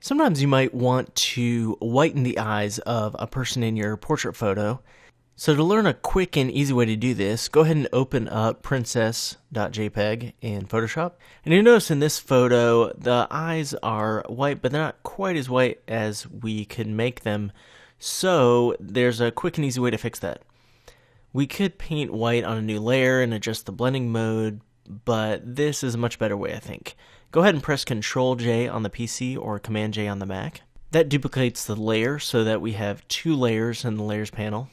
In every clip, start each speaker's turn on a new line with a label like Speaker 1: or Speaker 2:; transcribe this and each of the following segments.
Speaker 1: Sometimes you might want to whiten the eyes of a person in your portrait photo. So to learn a quick and easy way to do this, go ahead and open up princess.jpg in Photoshop. And you'll notice in this photo, the eyes are white, but they're not quite as white as we could make them. So there's a quick and easy way to fix that. We could paint white on a new layer and adjust the blending mode, but this is a much better way, I think. Go ahead and press Ctrl-J on the PC or Command-J on the Mac. That duplicates the layer so that we have two layers in the Layers panel,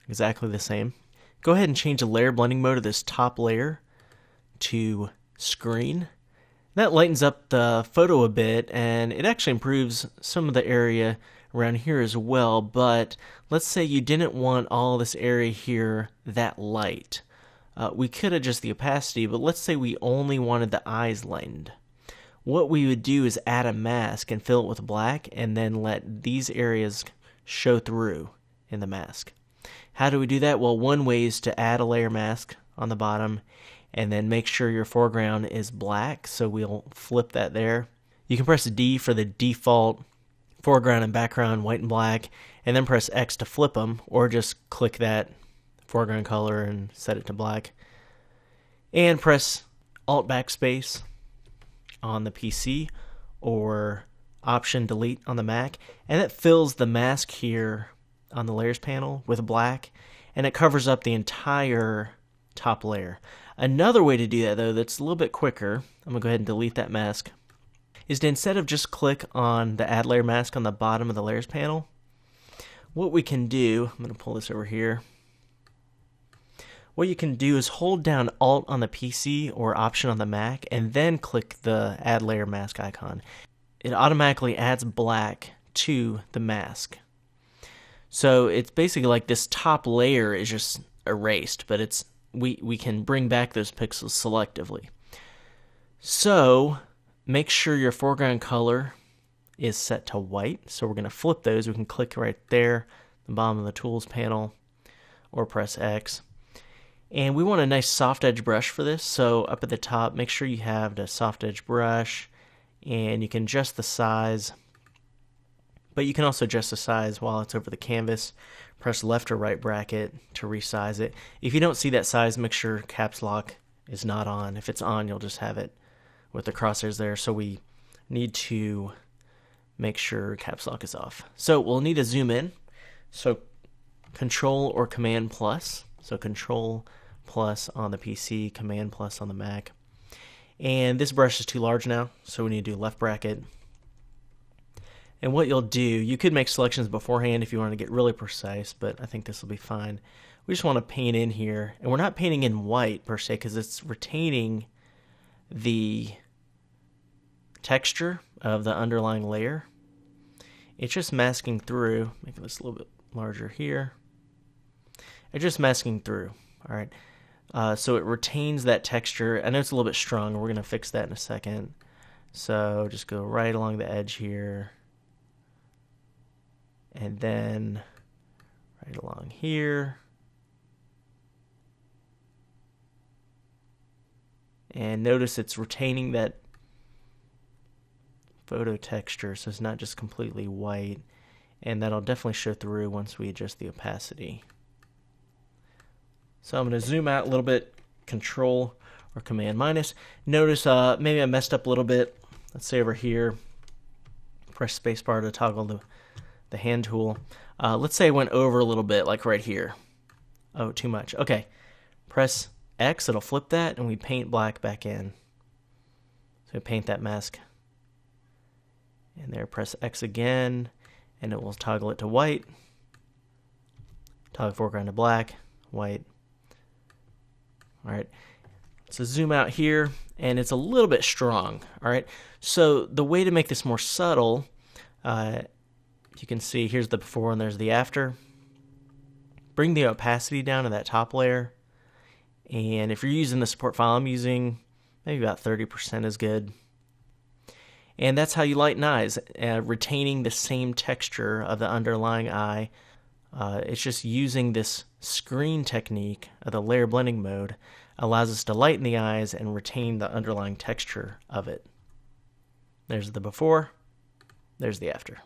Speaker 1: exactly the same. Go ahead and change the layer blending mode of this top layer to Screen. That lightens up the photo a bit, and it actually improves some of the area around here as well, but let's say you didn't want all this area here that light. We could adjust the opacity, but let's say we only wanted the eyes lightened. What we would do is add a mask and fill it with black and then let these areas show through in the mask. How do we do that? Well, one way is to add a layer mask on the bottom and then make sure your foreground is black, so we'll flip that there. You can press D for the default foreground and background, white and black, and then press X to flip them, or just click that foreground color and set it to black. And press Alt Backspace on the PC or Option Delete on the Mac, and it fills the mask here on the Layers panel with black, and it covers up the entire top layer. Another way to do that, though, that's a little bit quicker, I'm going to go ahead and delete that mask, is to instead of just click on the Add Layer mask on the bottom of the Layers panel, what we can do, I'm going to pull this over here, what you can do is hold down Alt on the PC or Option on the Mac and then click the Add Layer Mask icon. It automatically adds black to the mask. So it's basically like this top layer is just erased, but it's we can bring back those pixels selectively. So make sure your foreground color is set to white. So we're going to flip those. We can click right there, the bottom of the Tools panel, or press X. And we want a nice soft edge brush for this, so up at the top, make sure you have the soft edge brush, and you can adjust the size, but you can also adjust the size while it's over the canvas. Press left or right bracket to resize it. If you don't see that size, make sure caps lock is not on. If it's on, you'll just have it with the crosshairs there, so we need to make sure caps lock is off. So we'll need to zoom in, so Control or Command plus, so Control plus on the PC, Command plus on the Mac. And this brush is too large now, so we need to do left bracket. And what you'll do, you could make selections beforehand if you want to get really precise, but I think this will be fine. We just want to paint in here, and we're not painting in white per se because it's retaining the texture of the underlying layer. It's just masking through, making this a little bit larger here. It's just masking through. All right. So it retains that texture. I know it's a little bit strong. We're going to fix that in a second. So just go right along the edge here. And then right along here. And notice it's retaining that photo texture, so it's not just completely white. And that'll definitely show through once we adjust the opacity. So I'm going to zoom out a little bit, Control or Command minus. Notice maybe I messed up a little bit. Let's say over here, press spacebar to toggle the hand tool. Let's say I went over a little bit, like right here. Oh, too much. Okay, press X, it'll flip that, and we paint black back in. So we paint that mask. And there, press X again, and it will toggle it to white. Toggle foreground to black, white. All right, so zoom out here, and it's a little bit strong. All right, so the way to make this more subtle, you can see here's the before and there's the after. Bring the opacity down to that top layer, and if you're using the support file I'm using, maybe about 30% is good. And that's how you lighten eyes, retaining the same texture of the underlying eye. It's just using this screen technique of the layer blending mode allows us to lighten the eyes and retain the underlying texture of it. There's the before, There's the after.